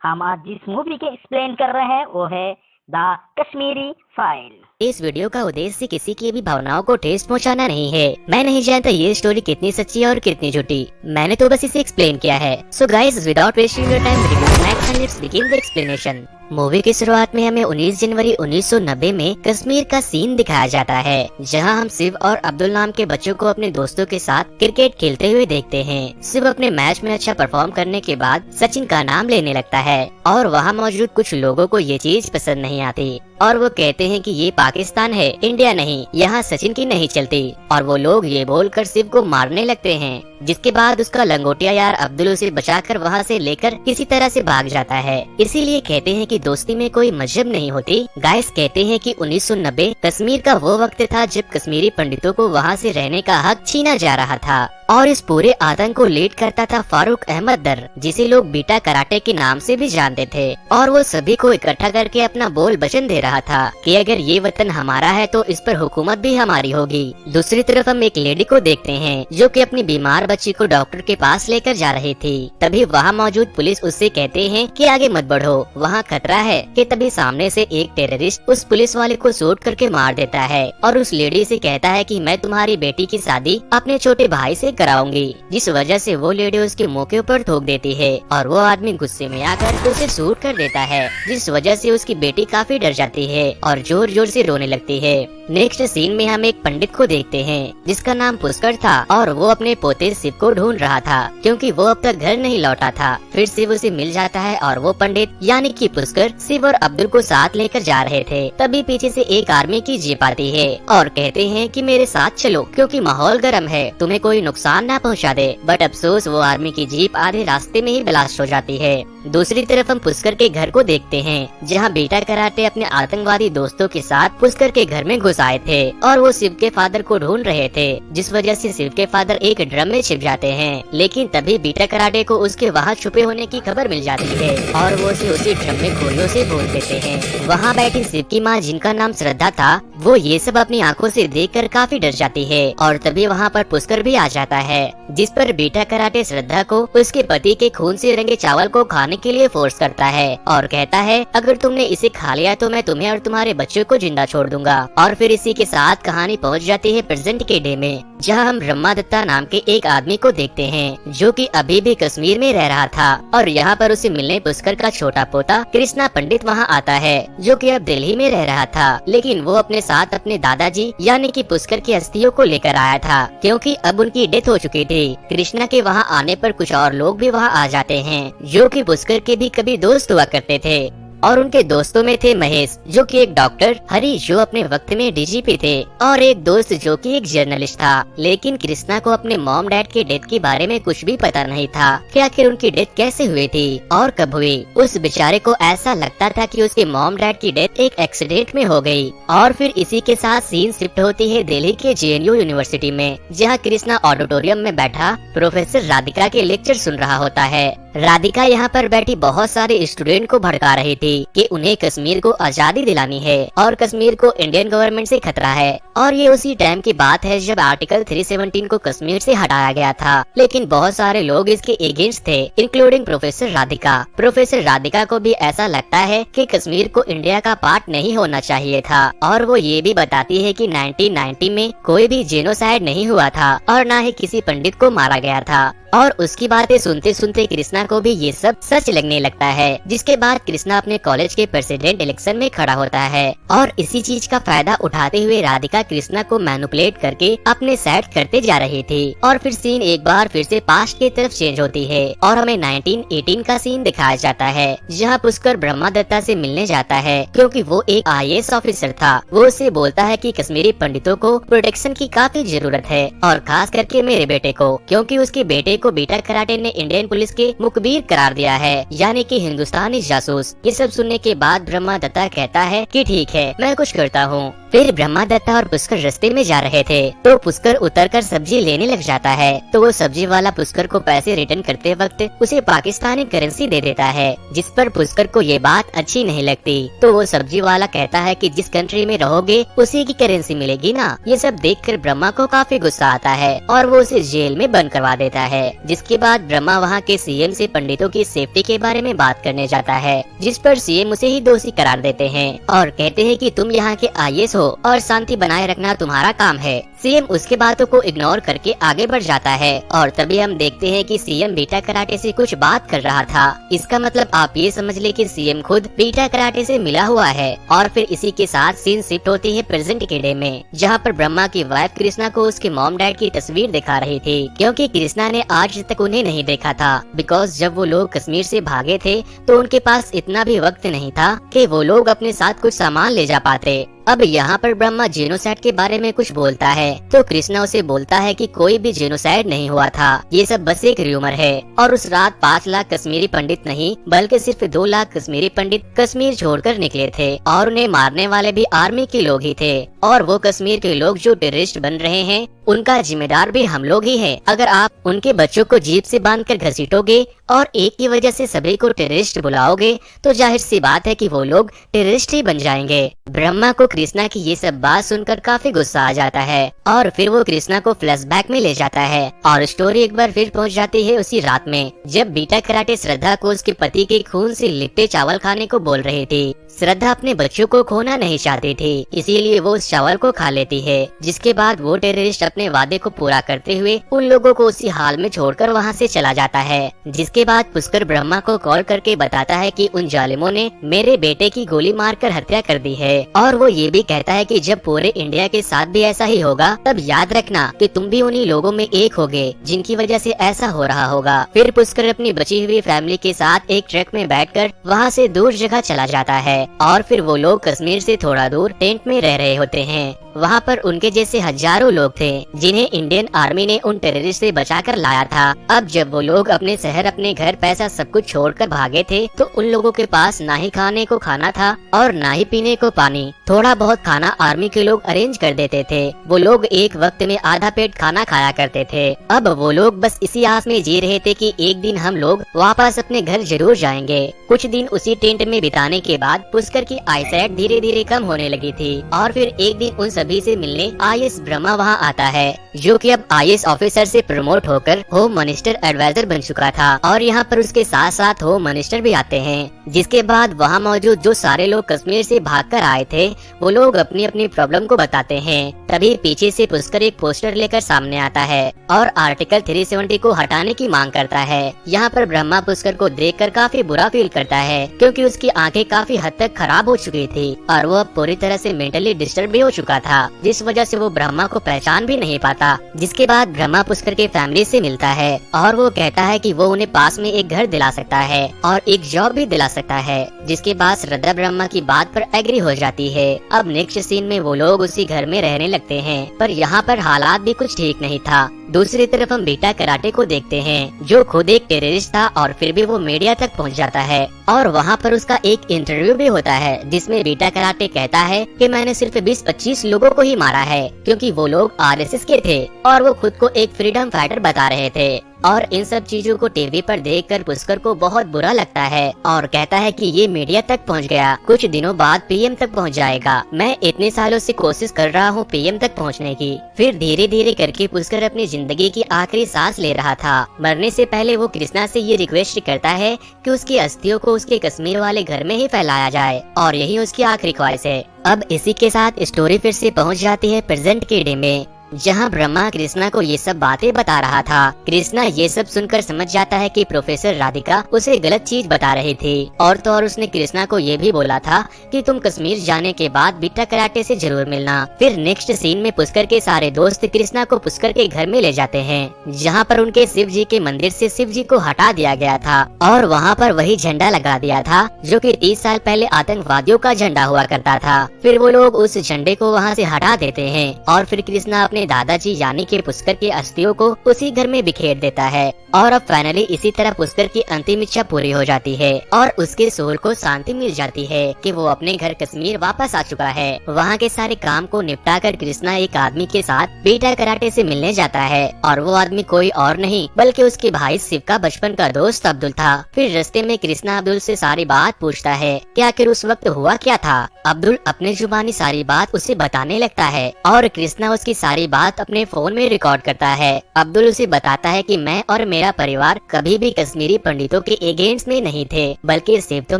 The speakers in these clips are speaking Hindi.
हम आज जिस मूवी के एक्सप्लेन कर रहे हैं वो है द कश्मीरी फाइल। इस वीडियो का उद्देश्य किसी की भी भावनाओं को ठेस पहुंचाना नहीं है। मैं नहीं जानता ये स्टोरी कितनी सच्ची है और कितनी झूठी, मैंने तो बस इसे एक्सप्लेन किया है। So guys, without wasting your time, let's begin the explanation. Movie की शुरुआत में हमें 19 जनवरी 1990 में कश्मीर का सीन दिखाया जाता है, जहां हम शिव और अब्दुल नाम के बच्चों को अपने दोस्तों के साथ क्रिकेट खेलते हुए देखते हैं। शिव अपने मैच में अच्छा परफॉर्म करने के बाद सचिन का नाम लेने लगता है और वहां मौजूद कुछ लोगों को ये चीज पसंद नहीं आती और वो कहते हैं कि ये पाकिस्तान है, इंडिया नहीं, यहाँ सचिन की नहीं चलती। और वो लोग ये बोलकर शिव को मारने लगते हैं, जिसके बाद उसका लंगोटिया यार अब्दुल उसे बचाकर वहाँ से लेकर किसी तरह से भाग जाता है। इसीलिए कहते हैं कि दोस्ती में कोई मजहब नहीं होती। गाइस, कहते हैं कि 1990 कश्मीर का वो वक्त था जब कश्मीरी पंडितों को वहाँ से रहने का हक छीना जा रहा था और इस पूरे आतंक को लीड करता था फारूक अहमद दर, जिसे लोग बीटा कराटे के नाम से भी जानते थे। और वो सभी को इकट्ठा करके अपना बोल वचन दे रहा था कि अगर ये वतन हमारा है तो इस पर हुकूमत भी हमारी होगी। दूसरी तरफ हम एक लेडी को देखते हैं जो कि अपनी बीमार बच्ची को डॉक्टर के पास लेकर जा रही थी। तभी वहाँ मौजूद पुलिस उससे कहते हैं कि आगे मत बढ़ो, वहाँ खतरा है। कि तभी सामने से एक टेररिस्ट उस पुलिस वाले को शूट करके मार देता है और उस लेडी से कहता है कि मैं तुम्हारी बेटी की शादी अपने छोटे भाई से कराऊंगी, जिस वजह से वो लेडी उसके मुंह के ऊपर थूक देती है और वो आदमी गुस्से में आकर उसे शूट कर देता है, जिस वजह से उसकी बेटी काफी डर जाती है और जोर जोर से रोने लगती है। नेक्स्ट सीन में हम एक पंडित को देखते हैं जिसका नाम पुष्कर था और वो अपने पोते शिव को ढूंढ रहा था क्योंकि वो अब तक घर नहीं लौटा था। फिर शिव उसे मिल जाता है और वो पंडित यानी कि पुष्कर शिव और अब्दुल को साथ लेकर जा रहे थे। तभी पीछे से एक आर्मी की जीप आती है और कहते हैं कि मेरे साथ चलो क्योंकि माहौल गर्म है, तुम्हें कोई नुकसान ना पहुंचा दे। बट अफसोस वो आर्मी की जीप आधे रास्ते में ही ब्लास्ट हो जाती है। दूसरी तरफ हम पुष्कर के घर को देखते हैं जहां बीटा कराटे अपने आतंकवादी दोस्तों के साथ पुष्कर के घर में घुस आए थे और वो शिव के फादर को ढूंढ रहे थे, जिस वजह से शिव के फादर एक ड्रम में छिप जाते हैं। लेकिन तभी बीटा कराटे को उसके वहाँ छुपे होने की खबर मिल जाती है और वो उसे उसी ड्रम में गोलियों से भून देते हैं। वहाँ बैठी शिव की माँ, जिनका नाम श्रद्धा था, वो ये सब अपनी आंखों से देखकर काफी डर जाती है और तभी वहाँ पर पुष्कर भी आ जाता है, जिस पर बीटा कराटे श्रद्धा को उसके पति के खून से रंगे चावल को खाने के लिए फोर्स करता है और कहता है अगर तुमने इसे खा लिया तो मैं तुम्हें और तुम्हारे बच्चों को जिंदा छोड़ दूंगा। और फिर इसी के साथ कहानी पहुंच जाती है प्रेजेंट के डे में, जहां हम ब्रह्मा दत्ता नाम के एक आदमी को देखते हैं जो कि अभी भी कश्मीर में रह रहा था और यहाँ पर उसे मिलने पुष्कर का छोटा पोता कृष्णा पंडित वहाँ आता है, जो कि अब दिल्ली में रह रहा था। लेकिन वो अपने साथ अपने दादाजी यानी कि पुष्कर की अस्थियों को लेकर आया था क्योंकि अब उनकी डेथ हो चुकी थी। कृष्णा के वहाँ आने पर कुछ और लोग भी वहाँ आ जाते हैं जो कि पुष्कर के भी कभी दोस्त हुआ करते थे और उनके दोस्तों में थे महेश जो कि एक डॉक्टर, हरी जो अपने वक्त में डीजीपी थे और एक दोस्त जो कि एक जर्नलिस्ट था। लेकिन कृष्णा को अपने मॉम डैड के डेथ के बारे में कुछ भी पता नहीं था कि आखिर उनकी डेथ कैसे हुई थी और कब हुई। उस बेचारे को ऐसा लगता था कि उसके मॉम डैड की डेथ एक एक्सीडेंट में हो गई। और फिर इसी के साथ सीन शिफ्ट होती है दिल्ली के जेएनयू यूनिवर्सिटी में, जहाँ कृष्णा ऑडिटोरियम में बैठा प्रोफेसर राधिका के लेक्चर सुन रहा होता है। राधिका यहाँ पर बैठी बहुत सारे स्टूडेंट को भड़का रही थी कि उन्हें कश्मीर को आजादी दिलानी है और कश्मीर को इंडियन गवर्नमेंट से खतरा है। और ये उसी टाइम की बात है जब आर्टिकल 317 को कश्मीर से हटाया गया था, लेकिन बहुत सारे लोग इसके अगेंस्ट थे, including professor Radhika. Professor Radhika को भी ऐसा लगता है कि कश्मीर को इंडिया का पार्ट नहीं होना चाहिए था और वो ये भी बताती है कि 1990 में कोई भी जेनोसाइड नहीं हुआ था और न ही किसी पंडित को मारा गया था। और उसकी बातें सुनते सुनते कृष्णा को भी ये सब सच लगने लगता है, जिसके बाद कृष्णा अपने कॉलेज के प्रेसिडेंट इलेक्शन में खड़ा होता है और इसी चीज का फायदा उठाते हुए राधिका कृष्णा को मैनिपुलेट करके अपने साइड करते जा रही थी। और फिर सीन एक बार फिर से पास्ट की तरफ चेंज होती है और हमें 1918 का सीन दिखाया जाता है, जहाँ पुष्कर ब्रह्मा दत्ता से मिलने जाता है क्योंकि वो एक IAS ऑफिसर था। वो उसे बोलता है कि कश्मीरी पंडितों को प्रोटेक्शन की काफी जरूरत है और खास करके मेरे बेटे को, क्योंकि उसके बेटे को बीटा कराटे ने इंडियन पुलिस के मुखबिर करार दिया है, यानी कि हिंदुस्तानी जासूस। ये सब सुनने के बाद ब्रह्मा दत्ता कहता है कि ठीक है, मैं कुछ करता हूँ। फिर ब्रह्मा दत्ता और पुष्कर रास्ते में जा रहे थे तो पुष्कर उतरकर सब्जी लेने लग जाता है तो वो सब्जी वाला पुष्कर को पैसे रिटर्न करते वक्त उसे पाकिस्तानी करेंसी दे देता है, जिस पर पुष्कर को ये बात अच्छी नहीं लगती। तो वो सब्जी वाला कहता है कि जिस कंट्री में रहोगे उसी की करेंसी मिलेगी ना। ये सब देखकर ब्रह्मा को काफी गुस्सा आता है और वो उसे जेल में बंद करवा देता है। जिसके बाद ब्रह्मा वहाँ के सीएम से पंडितों की सेफ्टी के बारे में बात करने जाता है, जिस पर सीएम उसे ही दोषी करार देते हैं और कहते हैं कि तुम यहाँ के आईएएस हो और शांति बनाए रखना तुम्हारा काम है। सीएम उसके बातों को इग्नोर करके आगे बढ़ जाता है और तभी हम देखते हैं कि सीएम बीटा कराटे से कुछ बात कर रहा था। इसका मतलब आप ये समझ ले कि सीएम खुद बीटा कराटे से मिला हुआ है। और फिर इसी के साथ सीन शिफ्ट होती है प्रेजेंट के डे में, जहाँ पर ब्रह्मा की वाइफ कृष्णा को उसके मॉम डैड की तस्वीर दिखा रही थी, क्योंकि कृष्णा ने आज तक उन्हें नहीं देखा था। बिकॉज जब वो लोग कश्मीर से भागे थे तो उनके पास इतना भी वक्त नहीं था कि वो लोग अपने साथ कुछ सामान ले जा पाते। अब यहाँ पर ब्रह्मा जेनोसाइड के बारे में कुछ बोलता है तो कृष्णा उसे बोलता है कि कोई भी जेनोसाइड नहीं हुआ था, ये सब बस एक र्यूमर है। और उस रात 5 लाख कश्मीरी पंडित नहीं बल्कि सिर्फ 2 लाख कश्मीरी पंडित कश्मीर छोड़कर निकले थे और उन्हें मारने वाले भी आर्मी के लोग ही थे। और वो कश्मीर के लोग जो टेररिस्ट बन रहे हैं उनका जिम्मेदार भी हम लोग ही है। अगर आप उनके बच्चों को जीप से बांधकर घसीटोगे और एक की वजह से सभी को टेररिस्ट बुलाओगे तो जाहिर सी बात है कि वो लोग टेररिस्ट ही बन जाएंगे। ब्रह्मा को कृष्णा की ये सब बात सुनकर काफी गुस्सा आ जाता है और फिर वो कृष्णा को फ्लैशबैक में ले जाता है और स्टोरी एक बार फिर पहुंच जाती है उसी रात में, जब बीटा कराटे श्रद्धा को उसके पति के खून से लिपटे चावल खाने को बोल रही थी। श्रद्धा अपने बच्चों को खोना नहीं चाहती थी, इसीलिए वो उस चावल को खा लेती है। जिसके बाद वो टेररिस्ट अपने वादे को पूरा करते हुए उन लोगों को उसी हाल में छोड़कर वहाँ से चला जाता है। जिसके बाद पुष्कर ब्रह्मा को कॉल करके बताता है कि उन जालिमों ने मेरे बेटे की गोली मारकर हत्या कर दी है। और वो ये भी कहता है कि जब पूरे इंडिया के साथ भी ऐसा ही होगा तब याद रखना कि तुम भी उन्हीं लोगों में एक होगे जिनकी वजह से ऐसा हो रहा होगा। फिर पुष्कर अपनी बची हुई फैमिली के साथ एक ट्रक में बैठकर वहाँ से दूर जगह चला जाता है और फिर वो लोग कश्मीर से थोड़ा दूर टेंट में रह रहे होते हैं। वहाँ पर उनके जैसे हजारों लोग थे जिन्हें इंडियन आर्मी ने उन टेररिस्ट से बचाकर लाया था। अब जब वो लोग अपने शहर, अपने घर, पैसा सब कुछ छोड़कर भागे थे तो उन लोगों के पास ना ही खाने को खाना था और ना ही पीने को पानी। थोड़ा बहुत खाना आर्मी के लोग अरेंज कर देते थे। वो लोग एक वक्त में आधा पेट खाना खाया करते थे। अब वो लोग बस इसी आस में जी रहे थे कि एक दिन हम लोग वापस अपने घर जरूर जाएंगे। कुछ दिन उसी टेंट में बिताने के बाद पुष्कर की आईसाइट धीरे धीरे कम होने लगी थी और फिर एक दिन उन सभी से मिलने आईएएस ब्रह्मा वहाँ आता है, जो कि अब आईएएस ऑफिसर से प्रमोट होकर होम मिनिस्टर एडवाइजर बन चुका था। और यहाँ पर उसके साथ साथ होम मिनिस्टर भी आते हैं। जिसके बाद वहाँ मौजूद जो सारे लोग कश्मीर से भागकर आए थे वो लोग अपनी अपनी प्रॉब्लम को बताते हैं। तभी पीछे से पुष्कर एक पोस्टर लेकर सामने आता है और आर्टिकल 370 को हटाने की मांग करता है। यहाँ पर ब्रह्मा पुष्कर को देखकर काफी बुरा फील करता है, क्योंकि उसकी आंखें काफी हद तक खराब हो चुकी थी और वो अब पूरी तरह से मेंटली डिस्टर्ब भी हो चुका था, जिस वजह से वो ब्रह्मा को पहचान भी नहीं पाता। जिसके बाद ब्रह्मा पुष्कर के फैमिली से मिलता है और वो कहता है कि वो उन्हें पास में एक घर दिला सकता है और एक जॉब भी दिला सकता है। जिसके बाद श्रद्धा ब्रह्मा की बात पर एग्री हो जाती है। अब नेक्स्ट सीन में वो लोग उसी घर में रहने लगते हैं, पर यहाँ पर हालात भी कुछ ठीक नहीं था। दूसरी तरफ हम बीटा कराटे को देखते हैं, जो खुद एक टेररिस्ट था और फिर भी वो मीडिया तक पहुँच जाता है और वहाँ पर उसका एक इंटरव्यू भी होता है, जिसमें बीटा कराटे कहता है कि मैंने सिर्फ 20-25 लोगों को ही मारा है, क्योंकि वो लोग आरएसएस के थे और वो खुद को एक फ्रीडम फाइटर बता रहे थे। और इन सब चीजों को टीवी पर देखकर पुष्कर को बहुत बुरा लगता है और कहता है कि ये मीडिया तक पहुंच गया, कुछ दिनों बाद पीएम तक पहुंच जाएगा। मैं इतने सालों से कोशिश कर रहा हूँ पीएम तक पहुंचने की। फिर धीरे धीरे करके पुष्कर अपनी जिंदगी की आखिरी सांस ले रहा था। मरने से पहले वो कृष्णा से ये रिक्वेस्ट करता है कि उसकी अस्थियों को उसके कश्मीर वाले घर में ही फैलाया जाए और यही उसकी आखिरी ख्वाहिश है। अब इसी के साथ स्टोरी फिर से पहुंच जाती है प्रेजेंट के डे में, जहां ब्रह्मा कृष्णा को ये सब बातें बता रहा था। कृष्णा ये सब सुनकर समझ जाता है कि प्रोफेसर राधिका उसे गलत चीज बता रही थी और तो और उसने कृष्णा को ये भी बोला था कि तुम कश्मीर जाने के बाद बीटा कराटे से जरूर मिलना। फिर नेक्स्ट सीन में पुष्कर के सारे दोस्त कृष्णा को पुष्कर के घर में ले जाते हैं, जहाँ पर उनके शिव जी के मंदिर से शिव जी को हटा दिया गया था और वहाँ पर वही झंडा लगा दिया था जो कि 30 साल पहले आतंकवादियों का झंडा हुआ करता था। फिर वो लोग उस झंडे को वहाँ से हटा देते हैं और फिर कृष्णा अपने अपने दादाजी यानी कि पुष्कर की अस्थियों को उसी घर में बिखेर देता है। और अब फाइनली इसी तरह पुष्कर की अंतिम इच्छा पूरी हो जाती है और उसके सोल को शांति मिल जाती है कि वो अपने घर कश्मीर वापस आ चुका है। वहाँ के सारे काम को निपटा कर कृष्णा एक आदमी के साथ बीटा कराटे से मिलने जाता है और वो आदमी कोई और नहीं बल्कि उसके भाई शिव का बचपन का दोस्त अब्दुल था। फिर रास्ते में कृष्णा अब्दुल से सारी बात पूछता है कि आखिर उस वक्त हुआ क्या था। अब्दुल अपने जुबानी सारी बात उसे बताने लगता है और कृष्णा उसकी सारी बात अपने फोन में रिकॉर्ड करता है। अब्दुल उसे बताता है कि मैं और मेरा परिवार कभी भी कश्मीरी पंडितों के अगेंस्ट में नहीं थे, बल्कि शिव तो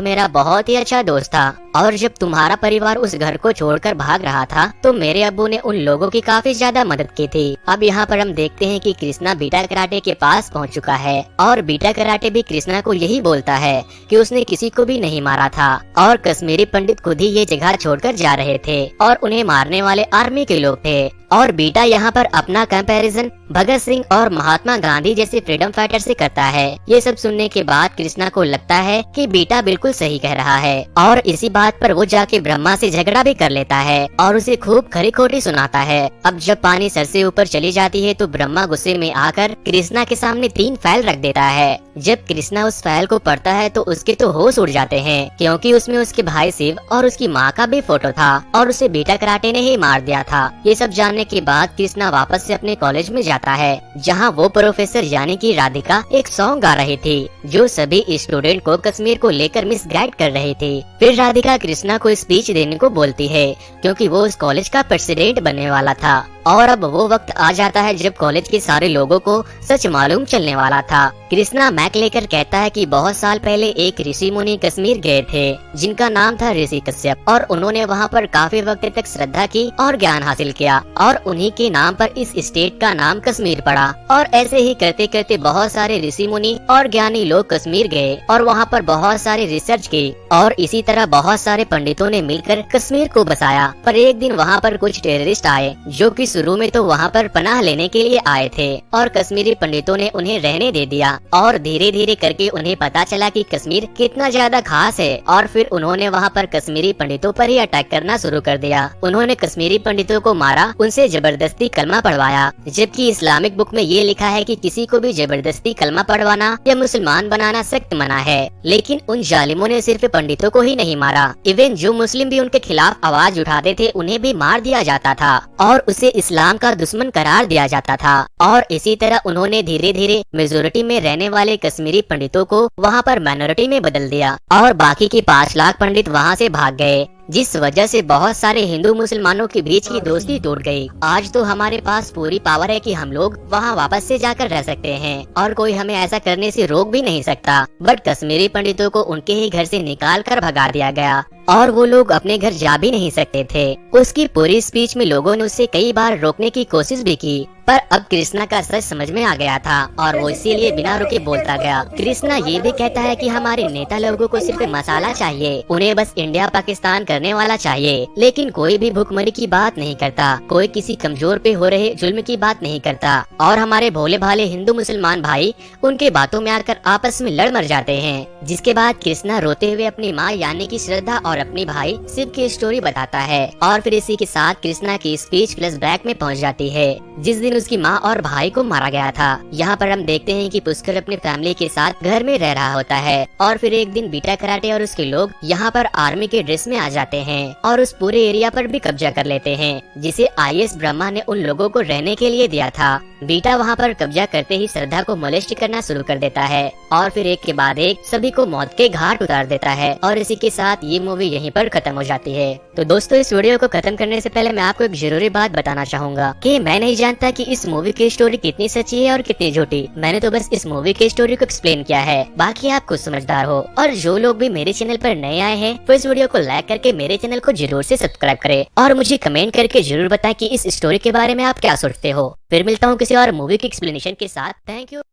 मेरा बहुत ही अच्छा दोस्त था। और जब तुम्हारा परिवार उस घर को छोड़कर भाग रहा था तो मेरे अब्बू ने उन लोगों की काफी ज्यादा मदद की थी। अब यहाँ पर हम देखते हैं कि कृष्णा बीटा कराटे के पास पहुँच चुका है और बीटा कराटे भी कृष्णा को यही बोलता है कि उसने किसी को भी नहीं मारा था और कश्मीरी पंडित खुद ही ये जगह छोड़कर जा रहे थे और उन्हें मारने वाले आर्मी के लोग थे। और बीटा यहाँ पर अपना कंपैरिजन भगत सिंह और महात्मा गांधी जैसे फ्रीडम फाइटर से करता है। ये सब सुनने के बाद कृष्णा को लगता है कि बीटा बिल्कुल सही कह रहा है और इसी बात पर वो जाके ब्रह्मा से झगड़ा भी कर लेता है और उसे खूब खरी खोटी सुनाता है। अब जब पानी सर से ऊपर चली जाती है तो ब्रह्मा गुस्से में आकर कृष्णा के सामने 3 फाइल रख देता है। जब कृष्णा उस फाइल को पढ़ता है तो उसके तो होश उड़ जाते हैं क्योंकि उसमें उसके भाई शिव और उसकी माँ का भी फोटो था और उसे बीटा कराटे ने ही मार दिया था। ये सब जानने के बाद कृष्णा वापस से अपने कॉलेज में जाता है जहाँ वो प्रोफेसर यानी कि राधिका एक सॉन्ग गा रही थी जो सभी स्टूडेंट को कश्मीर को लेकर मिसगाइड कर रही थी। फिर राधिका कृष्णा को स्पीच देने को बोलती है क्योंकि वो उस कॉलेज का प्रेसिडेंट बनने वाला था। और अब वो वक्त आ जाता है जब कॉलेज के सारे लोगों को सच मालूम चलने वाला था। कृष्णा मैक लेकर कहता है कि बहुत साल पहले एक ऋषि मुनि कश्मीर गए थे जिनका नाम था ऋषि कश्यप और उन्होंने वहाँ पर काफी वक्त तक श्रद्धा की और ज्ञान हासिल किया और उन्हीं के नाम पर इस स्टेट का नाम कश्मीर पड़ा। और ऐसे ही करते करते बहुत सारे ऋषि मुनि और ज्ञानी लोग कश्मीर गए और वहाँ पर बहुत सारे रिसर्च की और इसी तरह बहुत सारे पंडितों ने मिलकर कश्मीर को बसाया। पर एक दिन वहाँ पर कुछ टेररिस्ट आए जो कि शुरू में तो वहाँ पर पनाह लेने के लिए आए थे और कश्मीरी पंडितों ने उन्हें रहने दे दिया और धीरे धीरे करके उन्हें पता चला कि कश्मीर कितना ज्यादा खास है और फिर उन्होंने वहाँ पर कश्मीरी पंडितों पर ही अटैक करना शुरू कर दिया। उन्होंने कश्मीरी पंडितों को मारा, उनसे जबरदस्ती कलमा पढ़वाया, जबकि इस्लामिक बुक में ये लिखा है कि किसी को भी जबरदस्ती कलमा पढ़वाना या मुसलमान बनाना सख्त मना है। लेकिन उन जालिमों ने सिर्फ पंडितों को ही नहीं मारा, इवन जो मुस्लिम भी उनके खिलाफ आवाज उठाते थे उन्हें भी मार दिया जाता था और उसे इस्लाम का दुश्मन करार दिया जाता था। और इसी तरह उन्होंने धीरे धीरे मेजोरिटी में रहने वाले कश्मीरी पंडितों को वहाँ पर माइनॉरिटी में बदल दिया और बाकी के 5 लाख पंडित वहाँ से भाग गए, जिस वजह से बहुत सारे हिंदू मुसलमानों के बीच की दोस्ती टूट गई। आज तो हमारे पास पूरी पावर है कि हम लोग वहाँ वापस से जाकर रह सकते हैं और कोई हमें ऐसा करने से रोक भी नहीं सकता। बट कश्मीरी पंडितों को उनके ही घर से निकाल कर भगा दिया गया और वो लोग अपने घर जा भी नहीं सकते थे। उसकी पूरी स्पीच में लोगों ने उसे कई बार रोकने की कोशिश भी की, पर अब कृष्णा का सच समझ में आ गया था और वो इसीलिए बिना रुके बोलता गया। कृष्णा ये भी कहता है कि हमारे नेता लोगों को सिर्फ मसाला चाहिए, उन्हें बस इंडिया पाकिस्तान करने वाला चाहिए, लेकिन कोई भी भूखमरी की बात नहीं करता, कोई किसी कमजोर पे हो रहे जुल्म की बात नहीं करता। और हमारे भोले भाले हिंदू मुसलमान भाई उनके बातों में आकर आपस में लड़ मर जाते हैं। जिसके बाद कृष्णा रोते हुए अपनी माँ यानी कि श्रद्धा और अपने भाई शिव की स्टोरी बताता है और फिर इसी के साथ कृष्णा की स्पीच फ्लैशबैक में पहुंच जाती है जिस दिन उसकी माँ और भाई को मारा गया था। यहाँ पर हम देखते हैं कि पुष्कर अपने फैमिली के साथ घर में रह रहा होता है और फिर एक दिन बीटा कराटे और उसके लोग यहाँ पर आर्मी के ड्रेस में आ जाते हैं और उस पूरे एरिया पर भी कब्जा कर लेते हैं जिसे IS ब्रह्मा ने उन लोगों को रहने के लिए दिया था। बीटा वहाँ पर कब्जा करते ही श्रद्धा को मोलेस्ट करना शुरू कर देता है और फिर एक के बाद एक सभी को मौत के घाट उतार देता है और इसी के साथ ये मूवी यहीं पर खत्म हो जाती है। तो दोस्तों, इस वीडियो को खत्म करने से पहले मैं आपको एक जरूरी बात बताना चाहूंगा कि मैं नहीं जानता कि इस मूवी की स्टोरी कितनी सच्ची है और कितनी झूठी। मैंने तो बस इस मूवी की स्टोरी को एक्सप्लेन किया है, बाकी आप खुद समझदार हो। और जो लोग भी मेरे चैनल पर नए आए हैं वो इस वीडियो को लाइक करके मेरे चैनल को जरूर से सब्सक्राइब करें और मुझे कमेंट करके जरूर बताएं कि इस स्टोरी के बारे में आप क्या सोचते हो। फिर मिलता हूँ किसी और मूवी की एक्सप्लेनेशन के साथ। Thank you.